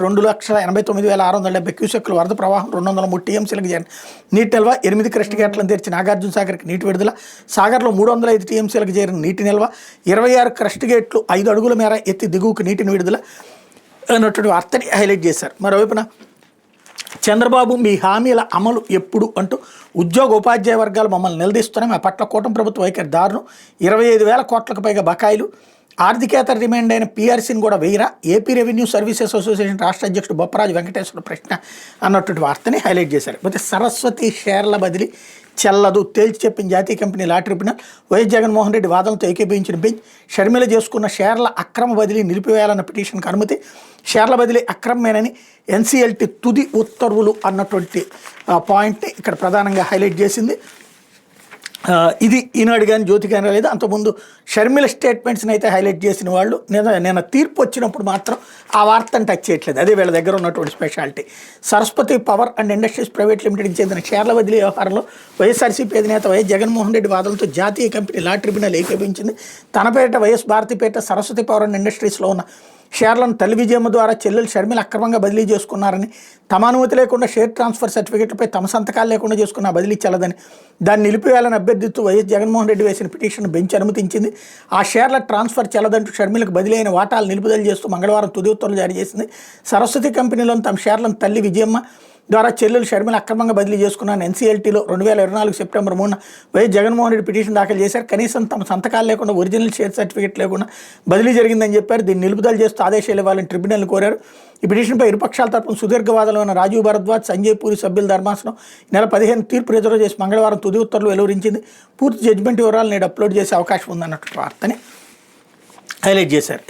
2,89,670 క్యూసెక్కుల వరద ప్రవాహం 203 టీఎంసీలకు చేరిన నీటి నిల్వ 8 క్రస్ట్ గేట్లను తెరిచి నాగార్జున సాగర్కి నీటి విడుదల సాగర్లో 305 టీఎంసీలకు చేరిన నీటి నిల్వ 26 క్రస్ట్ గేట్లు 5 అడుగుల మేర ఎత్తి దిగువకు నీటిని విడుదల అన్నటువంటి వార్తని హైలైట్ చేశారు. మరోవైపున చంద్రబాబు మీ హామీల అమలు ఎప్పుడు అంటూ ఉద్యోగ ఉపాధ్యాయ వర్గాలు మమ్మల్ని నిలదీస్తున్నాయి, మా పట్ల కూటమి ప్రభుత్వ వైఖరి దారుణం, 25,000 కోట్లకు పైగా బకాయిలు, ఆర్థికేతర డిమాండ్ అయిన పీఆర్సీని కూడా వేయరా, ఏపీ రెవెన్యూ సర్వీసెస్ అసోసియేషన్ రాష్ట్ర అధ్యక్షుడు బొప్పరాజు వెంకటేశ్వర ప్రశ్న అన్నటువంటి వార్తని హైలైట్ చేశారు. అయితే సరస్వతి షేర్ల బదిలీ చెల్లదు తేల్చి చెప్పిన జాతీయ company law tribunal, YS Jaganmohan Reddy వాదనతో ఏకీభవించిన బెంచ్, షర్మిల చేసుకున్న షేర్ల అక్రమ బదిలీ నిలిపివేయాలన్న పిటిషన్కి అనుమతి, షేర్ల బదిలీ అక్రమమేనని ఎన్సీఎల్టీ తుది ఉత్తర్వులు అన్నటువంటి పాయింట్ని ఇక్కడ ప్రధానంగా హైలైట్ చేసింది. ఇది ఈనాడు కానీ జ్యోతి కానీ రాలేదు. అంతకుముందు షర్మిల స్టేట్మెంట్స్ని అయితే హైలైట్ చేసిన వాళ్ళు నేను తీర్పు వచ్చినప్పుడు మాత్రం ఆ వార్తను టచ్ చేయట్లేదు. అదే వీళ్ళ దగ్గర ఉన్నటువంటి speciality. Saraswati power and industries private లిమిటెడ్కి చెందిన షేర్ల బదిలీ వ్యవహారంలో వైఎస్ఆర్సీపీ అధినేత వైఎస్ జగన్మోహన్ రెడ్డి వాదనతో జాతీయ కంపెనీ లా ట్రిబ్యునల్ ఏకీభవించింది. తన పేరిట వైఎస్ భారతీపేట సరస్వతి పవర్ అండ్ ఇండస్ట్రీస్లో ఉన్న షేర్లను తల్లి విజయమ్మ ద్వారా చెల్లెలు షర్మిల అక్రమంగా బదిలీ చేసుకున్నారని, తమ అనుమతి లేకుండా షేర్ ట్రాన్స్ఫర్ సర్టిఫికెట్లపై తమ సంతకాలు లేకుండా చేసుకున్న బదిలీ చెల్లదని, దాన్ని నిలిపివేయాలని అభ్యర్థిస్తూ వైఎస్ జగన్మోహన్ రెడ్డి వేసిన పిటిషన్ బెంచ్ అనుమతించింది. ఆ షేర్ల ట్రాన్స్ఫర్ చెల్లదంటూ షర్మిలకు బదిలీ అయిన వాటాలు నిలుపుదల చేస్తూ మంగళవారం తుది ఉత్తర్వులు జారీ చేసింది. సరస్వతి కంపెనీలోని తమ షేర్లను తల్లి విజయమ్మ ద్వారా చెల్లెలు షర్మిల అక్రమంగా బదిలీ చేసుకున్నాను ఎన్సీఎల్టీలో 2024 September 3 YS Jaganmohan Reddy petition దాఖలు చేశారు. కనీసం తమ సంతకాలు లేకుండా ఒరిజినల్ షేర్ సర్టిఫికేట్ లేకుండా బదిలీ జరిగిందని చెప్పారు. దీన్ని నిలుపుదల చేస్తూ ఆదేశాలు ఇవ్వాలని ట్రిబ్యునల్ని కోరారు. ఈ పిటిషన్పై ఇరుపక్షాల తరపున సుదీర్ఘవాదనలో ఉన్న రాజీవ్ భరద్వాజ్, సంజయ్ పూరి సభ్యుల ధర్మాసనం నెల 15 తీర్పు రిజర్వ్ చేసి మంగళవారం తుది ఉత్తర్వులు వెలువరించింది. పూర్తి జడ్జిమెంట్ వివరాలు నేడు అప్లోడ్ చేసే అవకాశం ఉందన్నట్టు వార్తని హైలైట్ చేశారు.